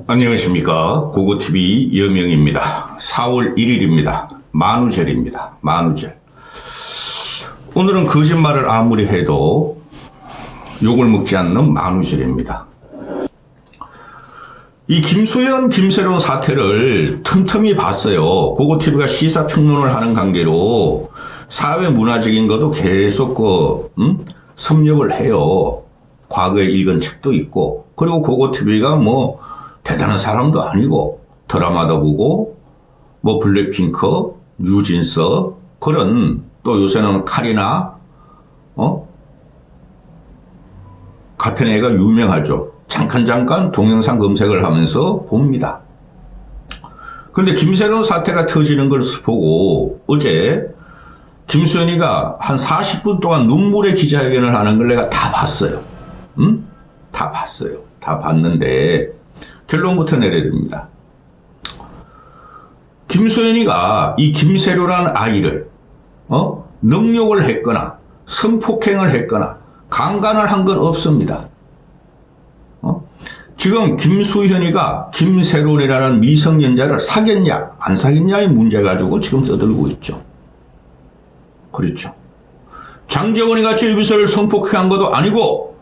안녕하십니까. 고고TV 여명입니다. 4월 1일입니다. 만우절입니다. 만우절. 오늘은 거짓말을 아무리 해도 욕을 먹지 않는 만우절입니다. 이 김수현, 김세론 사태를 틈틈이 봤어요. 고고TV가 시사평론을 하는 관계로 사회 문화적인 것도 계속 섭렵을 해요. 과거에 읽은 책도 있고, 그리고 고고TV가 뭐 대단한 사람도 아니고 드라마도 보고 뭐 블랙핑크, 뉴진스 그런, 또 요새는 카리나 같은 애가 유명하죠. 잠깐 동영상 검색을 하면서 봅니다. 근데 김세론 사태가 터지는 걸 보고 어제 김수현이가 한 40분 동안 눈물의 기자회견을 하는 걸 내가 다 봤어요. 다 봤어요. 다 봤는데 결론부터 내려야 됩니다. 김수현이가 이 김세로라는 아이를 능욕을 했거나 성폭행을 했거나 강간을 한 건 없습니다. 지금 김수현이가 김세론이라는 미성년자를 사귀었냐 안 사귀었냐의 문제 가지고 지금 떠들고 있죠. 그렇죠. 장재원이 같이 유비서를 성폭행한 것도 아니고,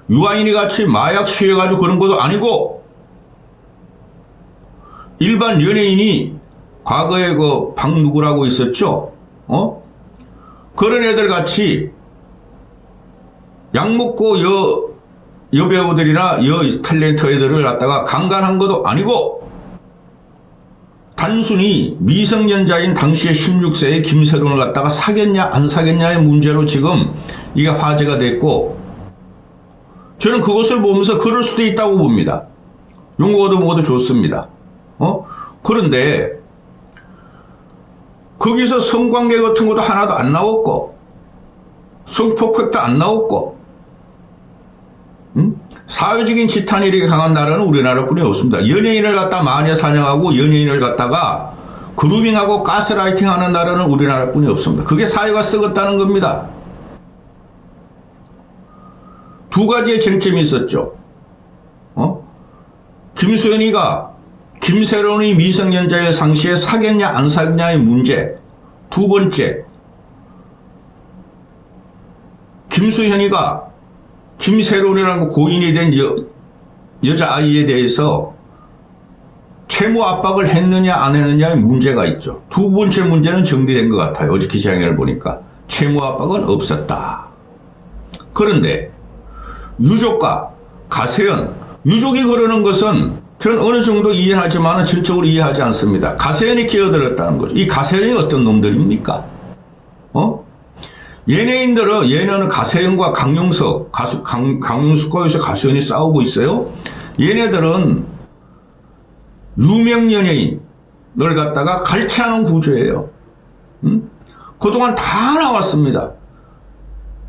유아인이 같이 마약 취해가지고 그런 것도 아니고, 일반 연예인이 과거에 그 박누구라고 있었죠. 그런 애들 같이 약 먹고 여배우들이나 탤런트 애들을 갖다가 강간한 것도 아니고, 단순히 미성년자인 당시에 16세의 김세론을 갖다가 사귀었냐 안 사귀었냐의 문제로 지금 이게 화제가 됐고, 저는 그것을 보면서 그럴 수도 있다고 봅니다. 용어도 뭐도 좋습니다. 그런데 거기서 성관계 같은 것도 하나도 안 나왔고, 성폭행도 안 나왔고, 사회적인 지탄이 이렇게 강한 나라는 우리나라뿐이 없습니다. 연예인을 갖다 마녀 사냥하고 연예인을 갖다가 그루밍하고 가스라이팅하는 나라는 우리나라뿐이 없습니다. 그게 사회가 썩었다는 겁니다. 두 가지의 쟁점이 있었죠. 김수현이가 김세론이 미성년자의 상시에 사귀었냐 안 사귀었냐의 문제. 두 번째, 김수현이가 김세론이라는 고인이 된 여자아이에 대해서 채무 압박을 했느냐 안 했느냐의 문제가 있죠. 두 번째 문제는 정리된 것 같아요. 어제 기자회견을 보니까 채무 압박은 없었다. 그런데 유족과 가세연, 유족이 그러는 것은 저는 어느 정도 이해하지만 전적으로 이해하지 않습니다. 가세연이 끼어들었다는 거죠. 이 가세연이 어떤 놈들입니까? 연예인들은, 얘네는 가세연과 강용석, 강용석과 요새 가세연이 싸우고 있어요. 얘네들은 유명 연예인을 갖다가 갈취하는 구조예요. 그동안 다 나왔습니다.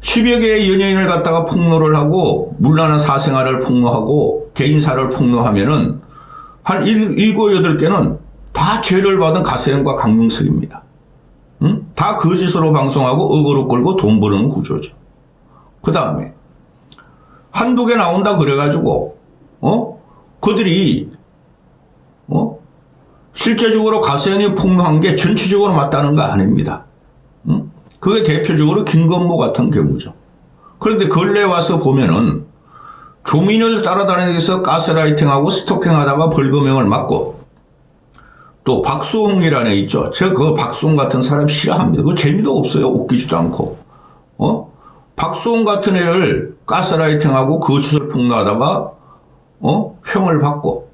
10여 개의 연예인을 갖다가 폭로를 하고, 문란한 사생활을 폭로하고, 개인사를 폭로하면은, 한 7, 8개는 다 죄를 받은 가세연과 강용석입니다. 다 거짓으로 방송하고 어그로 끌고 돈 버는 구조죠. 그 다음에 한두 개 나온다 그래가지고 그들이 실제적으로 가세연이 폭로한 게 전체적으로 맞다는 거 아닙니다. 그게 대표적으로 김건모 같은 경우죠. 그런데 근래에 와서 보면은 조민을 따라다니면서 가스라이팅하고 스토킹하다가 벌금형을 맞고, 또 박수홍이라는 애 있죠. 제가 그 박수홍 같은 사람 싫어합니다. 그거 재미도 없어요. 웃기지도 않고. 박수홍 같은 애를 가스라이팅하고 거짓을 폭로하다가 형을 받고,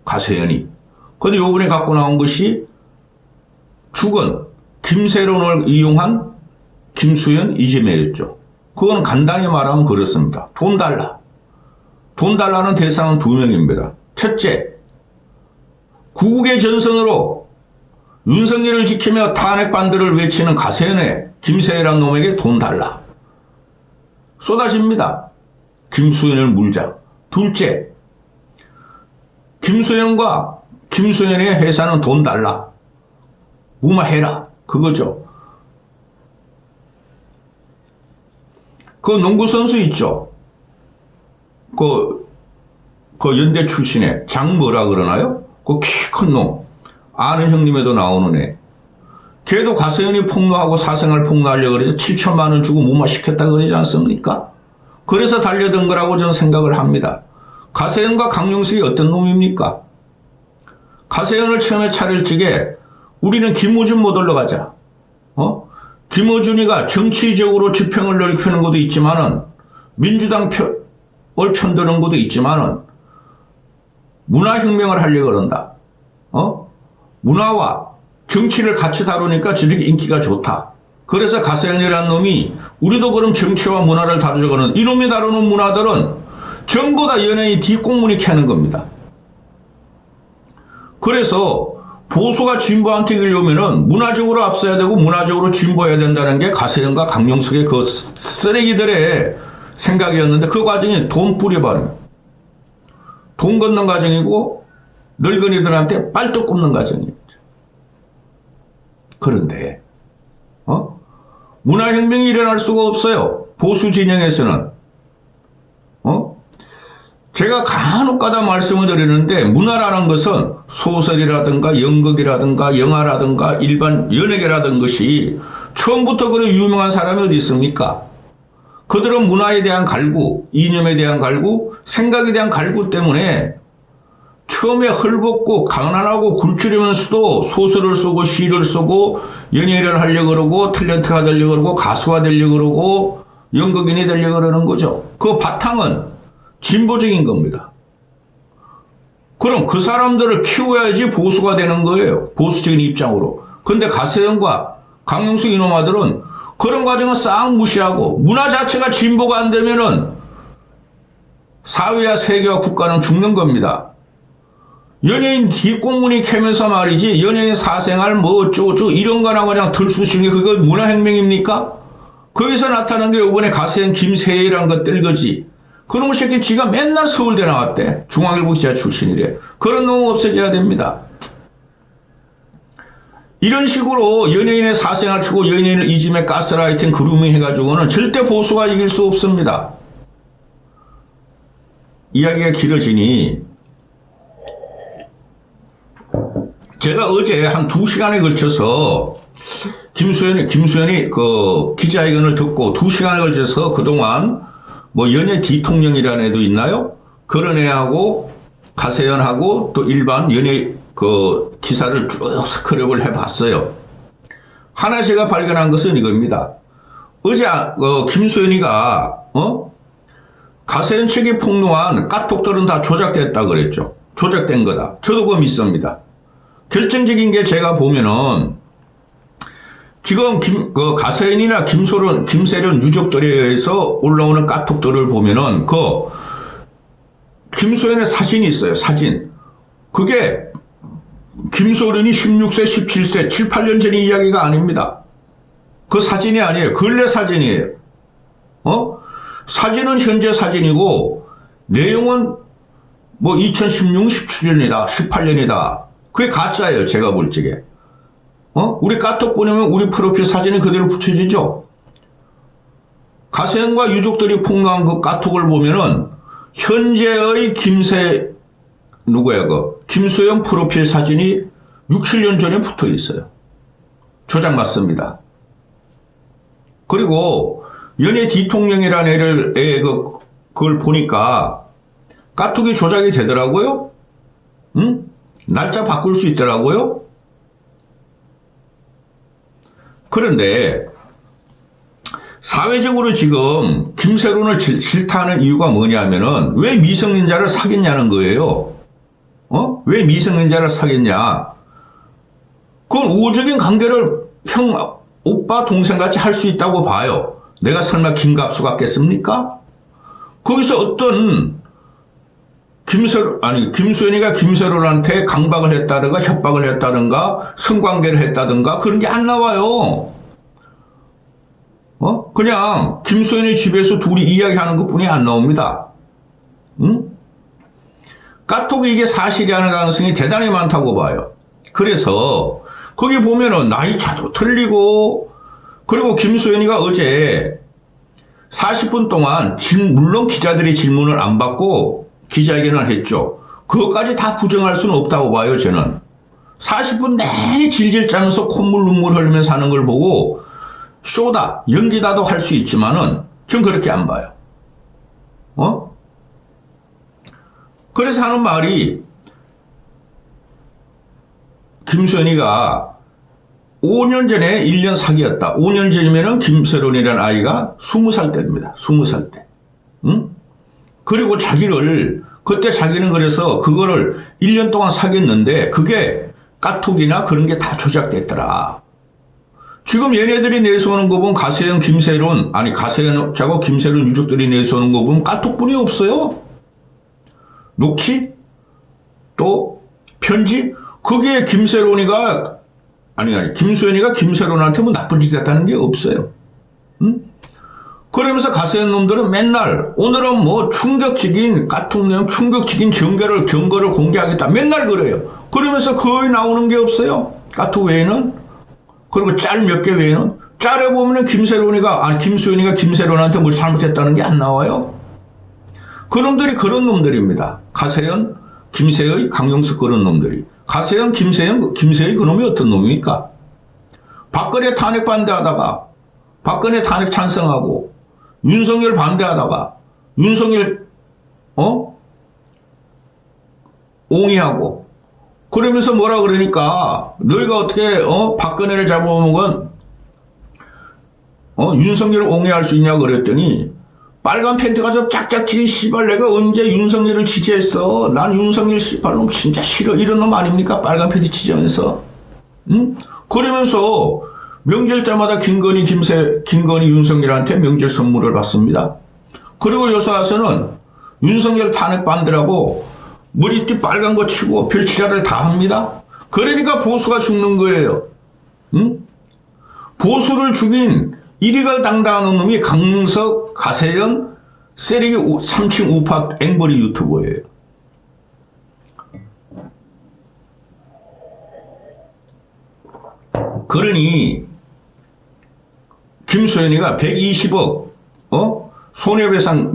가세연이. 근데 요번에 갖고 나온 것이 죽은 김세론을 이용한 김수현 이재명이었죠. 그건 간단히 말하면 그렇습니다. 돈 달라. 돈 달라는 대상은 두 명입니다. 첫째, 구국의 전선으로 윤석열을 지키며 탄핵 반대를 외치는 가세연의 김세연이라는 놈에게 돈 달라. 쏟아집니다. 김수현을 물자. 둘째, 김수현과 김수현의 회사는 돈 달라. 무마해라. 그거죠. 그 농구 선수 있죠. 그 연대 출신에 장 뭐라 그러나요? 그 키 큰 놈. 아는 형님에도 나오는 애. 걔도 가세현이 폭로하고 사생활 폭로하려고 그래서 7천만 원 주고 무마시켰다 그러지 않습니까? 그래서 달려든 거라고 저는 생각을 합니다. 가세현과 강용석이 어떤 놈입니까? 가세현을 처음에 차릴 적에 우리는 김어준 모델로 가자. 김어준이가 정치적으로 지평을 넓히는 것도 있지만은 민주당 편을 편드는 것도 있지만은 문화혁명을 하려고 그런다. 문화와 정치를 같이 다루니까 저렇게 인기가 좋다. 그래서 가세현이라는 놈이 우리도 그럼 정치와 문화를 다루자고는 이놈이 다루는 문화들은 전부 다 연예인 뒷공문이 캐는 겁니다. 그래서 보수가 진보한테 이기려면은 문화적으로 앞서야 되고 문화적으로 진보해야 된다는 게 가세현과 강용석의 그 쓰레기들의 생각이었는데 그 과정이 돈 뿌려버리는 돈 걷는 과정이고 늙은이들한테 빨뚝 굽는 과정이었죠. 그런데 문화혁명이 일어날 수가 없어요. 보수 진영에서는. 제가 간혹가다 말씀을 드리는데 문화라는 것은 소설이라든가 연극이라든가 영화라든가 일반 연예계라든 것이 처음부터 그런 유명한 사람이 어디 있습니까? 그들은 문화에 대한 갈구, 이념에 대한 갈구, 생각에 대한 갈구 때문에 처음에 헐벗고 가난하고 굴주려면서도 소설을 쓰고 시를 쓰고 연예인을 하려고 그러고 탤런트가 되려고 그러고 가수가 되려고 그러고 연극인이 되려고 그러는 거죠. 그 바탕은 진보적인 겁니다. 그럼 그 사람들을 키워야지 보수가 되는 거예요. 보수적인 입장으로. 근데 가세현과 강용석 이놈아들은 그런 과정을 싹 무시하고 문화 자체가 진보가 안 되면은 사회와 세계와 국가는 죽는 겁니다. 연예인 뒷공문이 캐면서 말이지 연예인 사생활 뭐 어쩌고저쩌고 이런 거나 그냥 들쑤시는 게 그거 문화혁명입니까? 거기서 나타난 게 이번에 가세현 김세희라는 것들 거지. 그놈의 새끼 지가 맨날 서울대 나왔대. 중앙일보 기자 출신이래. 그런 놈은 없어져야 됩니다. 이런 식으로 연예인의 사생활 키고 연예인을 이즘에 가스라이팅 그루밍 해가지고는 절대 보수가 이길 수 없습니다. 이야기가 길어지니 제가 어제 한 2시간에 걸쳐서 김수현이 그 기자회견을 듣고 2시간에 걸쳐서 그동안 뭐 연예 대통령이라는 애도 있나요? 그런 애하고 가세현하고 또 일반 연예 그 기사를 쭉 스크랩을 해봤어요. 하나 제가 발견한 것은 이겁니다. 어제 김수현이가 가세현 측이 폭로한 카톡들은 다 조작됐다 그랬죠. 조작된 거다. 저도 그거 믿습니다. 결정적인 게 제가 보면은 지금 가세현이나 김세련 유족들에 의해서 올라오는 카톡들을 보면은 김소연의 사진이 있어요. 사진. 그게 김소련이 16세, 17세, 7, 8년 전 이야기가 아닙니다. 그 사진이 아니에요. 근래 사진이에요. 사진은 현재 사진이고 내용은 뭐 2016, 17년이다, 18년이다. 그게 가짜예요. 제가 볼 적에. 우리 카톡 보내면 우리 프로필 사진이 그대로 붙여지죠. 가세현과 유족들이 폭로한 그 카톡을 보면은 현재의 김소영 프로필 사진이 6, 7년 전에 붙어 있어요. 조작 맞습니다. 그리고 연예 대통령이라는 그걸 보니까 카톡이 조작이 되더라고요. 날짜 바꿀 수 있더라고요. 그런데 사회적으로 지금 김세론을 싫다는 이유가 뭐냐면은 왜 미성년자를 사귀냐는 거예요. 왜 미성년자를 사귀냐. 그건 우호적인 관계를 형, 오빠, 동생같이 할 수 있다고 봐요. 내가 설마 김갑수 같겠습니까? 거기서 어떤 김수현이가 김세론한테 강박을 했다든가 협박을 했다든가 성관계를 했다든가 그런 게 안 나와요. 그냥 김수현이 집에서 둘이 이야기하는 것뿐이 안 나옵니다. 카톡이 이게 사실이라는 가능성이 대단히 많다고 봐요. 그래서 거기 보면은 나이차도 틀리고 그리고 김수현이가 어제 40분 동안 물론 기자들이 질문을 안 받고 기자회견을 했죠. 그것까지 다 부정할 수는 없다고 봐요, 저는. 40분 내내 질질 짜면서 콧물 눈물 흘리면서 하는 걸 보고 쇼다, 연기다도 할 수 있지만은 전 그렇게 안 봐요. 그래서 하는 말이 김수현이가 5년 전에 1년 사귀었다. 5년 전이면은 김세론이라는 아이가 20살 때입니다. 20살 때. 응? 그리고 그때 자기는 그래서 그거를 1년 동안 사귀었는데 그게 까톡이나 그런 게 다 조작됐더라. 지금 얘네들이 내세우는 거 보면 가세현, 김세론, 가세현하고 김세론 유족들이 내세우는 거 보면 까톡뿐이 없어요. 녹취? 또 편지? 그게 김수현이가 김세론한테 뭐 나쁜 짓 했다는 게 없어요. 응? 그러면서 가세현 놈들은 맨날 오늘은 뭐 충격적인 까톡 내용, 충격적인 증거를 공개하겠다. 맨날 그래요. 그러면서 거의 나오는 게 없어요. 까톡 외에는. 그리고 짤 몇 개 외에는. 짤에 보면은 김수현이가 김세론한테 뭘 잘못했다는 게 안 나와요. 그놈들이 그런 놈들입니다. 가세현, 김세의, 강용석 그런 놈들이. 가세현, 김세의 그놈이 어떤 놈입니까? 박근혜 탄핵 반대하다가 박근혜 탄핵 찬성하고 윤석열 반대하다가 윤석열 옹이하고 그러면서 뭐라 그러니까 너희가 어떻게 박근혜를 잡아먹은 윤석열을 옹이할 수 있냐고 그랬더니 빨간 팬티가 저 짝짝지긴 씨발 내가 언제 윤석열을 지지했어. 난 윤석열 씨발 놈 진짜 싫어. 이런 놈 아닙니까? 빨간 팬티 지지하면서. 응? 그러면서 명절 때마다 김건희 윤석열한테 명절 선물을 받습니다. 그리고 요새 와서는 윤석열 탄핵 반대라고 머리띠 빨간 거 치고 별치자를 다 합니다. 그러니까 보수가 죽는 거예요. 응? 보수를 죽인 이리갈 당당한 놈이 강문석, 가세현, 세리기 3층 우파 앵벌이 유튜버예요. 그러니 김수현이가 120억 손해배상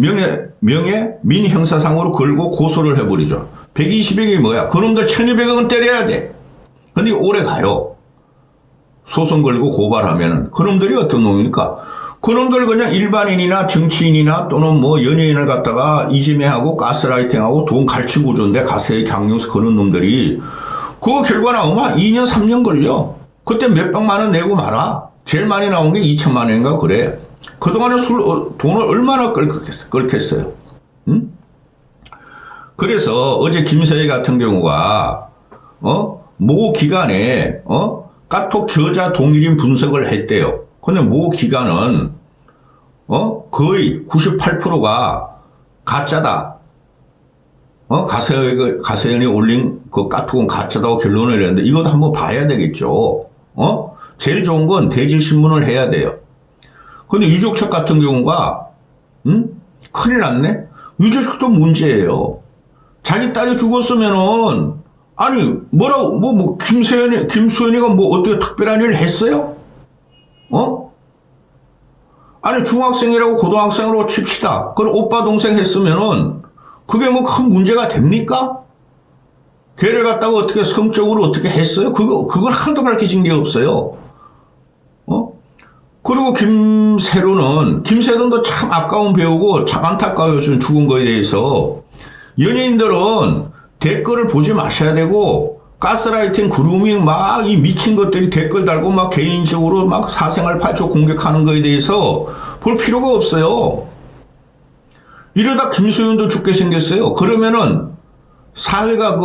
명예민형사상으로 걸고 고소를 해버리죠. 120억이 뭐야? 그놈들 1200억은 때려야 돼. 근데 오래 가요. 소송 걸고 고발하면은. 그놈들이 어떤 놈입니까? 그놈들 그냥 일반인이나 정치인이나 또는 뭐 연예인을 갖다가 이지매하고 가스라이팅하고 돈 갈치고 줬는데 가세의 강용석 그런 놈들이 그거 결과 나오면 2년 3년 걸려. 그때 몇백만 원 내고 말아. 제일 많이 나온 게 2천만 원인가 그래. 그동안에 돈을 얼마나 끓겠어요. 응? 그래서 어제 김세희 같은 경우가 모 기간에 까톡 저자 동일인 분석을 했대요. 근데 모 기간은 거의 98%가 가짜다. 가세현이 올린 그 까톡은 가짜다고 결론을 내는데 이것도 한번 봐야 되겠죠. 제일 좋은 건 대질신문을 해야 돼요. 근데 유족책 같은 경우가 큰일 났네. 유족책도 문제예요. 자기 딸이 죽었으면은 아니 김수현이가 뭐 어떻게 특별한 일을 했어요? 아니 중학생이라고 고등학생으로 칩시다. 그럼 오빠 동생 했으면은 그게 뭐 큰 문제가 됩니까? 걔를 갖다가 어떻게 성적으로 어떻게 했어요? 그걸 하나도 밝혀진 게 없어요. 그리고 김세론도 참 아까운 배우고 참 안타까워요. 죽은 거에 대해서. 연예인들은 댓글을 보지 마셔야 되고, 가스라이팅, 그루밍 막 이 미친 것들이 댓글 달고 막 개인적으로 막 사생활 파초 공격하는 거에 대해서 볼 필요가 없어요. 이러다 김수현도 죽게 생겼어요. 그러면은 사회가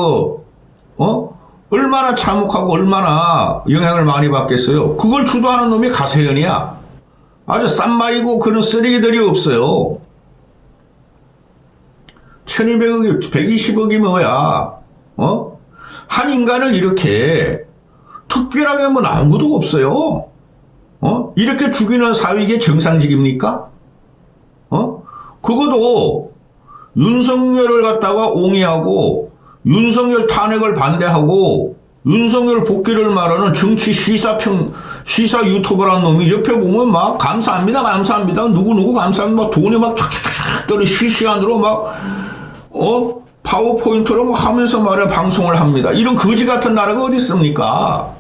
얼마나 참혹하고 얼마나 영향을 많이 받겠어요. 그걸 주도하는 놈이 가세현이야. 아주 쌈마이고 그런 쓰레기들이 없어요. 1200억이 120억이 뭐야. 한 인간을 이렇게 특별하게 뭐 아무도 없어요. 이렇게 죽이는 사회 이게 정상직입니까? 그것도 윤석열을 갖다가 옹이하고 윤석열 탄핵을 반대하고 윤석열 복귀를 말하는 정치 시사 유튜버라는 놈이 옆에 보면 막 감사합니다, 감사합니다. 누구누구 감사합니다. 막 돈이 막 촥촥촥 떨어 실시간으로 막, 파워포인트로 막 하면서 말해 방송을 합니다. 이런 거지 같은 나라가 어디 있습니까?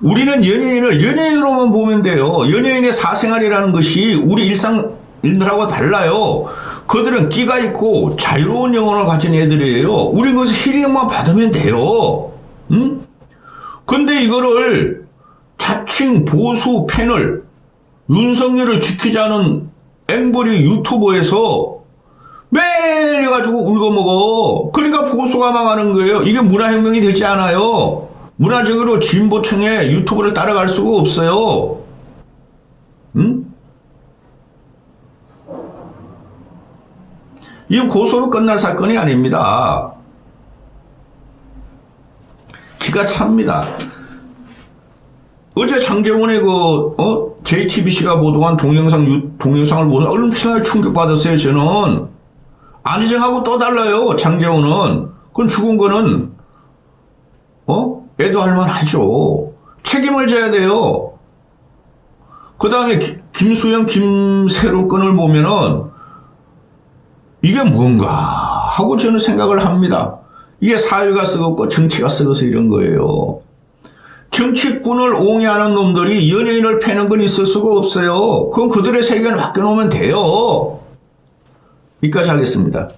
우리는 연예인으로만 보면 돼요. 연예인의 사생활이라는 것이 우리 일상인들하고 달라요. 그들은 끼가 있고 자유로운 영혼을 가진 애들이에요. 우린 그것을 힐링만 받으면 돼요. 응? 근데 이거를 자칭 보수 패널, 윤석열을 지키자는 앵벌이 유튜버에서 매일 해가지고 울고먹어. 그러니까 보수가 망하는 거예요. 이게 문화혁명이 되지 않아요. 문화적으로 진보층의 유튜브를 따라갈 수가 없어요. 응? 이건 고소로 끝날 사건이 아닙니다. 기가 찹니다. 어제 장제원의 JTBC가 보도한 동영상을 보고 얼마나 충격받았어요, 저는. 안희정하고 또 달라요, 장제원은. 그건 죽은 거는, 애도할 만하죠. 책임을 져야 돼요. 그 다음에 김수영, 김세론 건을 보면은, 이게 뭔가 하고 저는 생각을 합니다. 이게 사회가 썩었고 정치가 썩어서 이런 거예요. 정치꾼을 옹이하는 놈들이 연예인을 패는 건 있을 수가 없어요. 그건 그들의 세계에 맡겨놓으면 돼요. 여기까지 하겠습니다.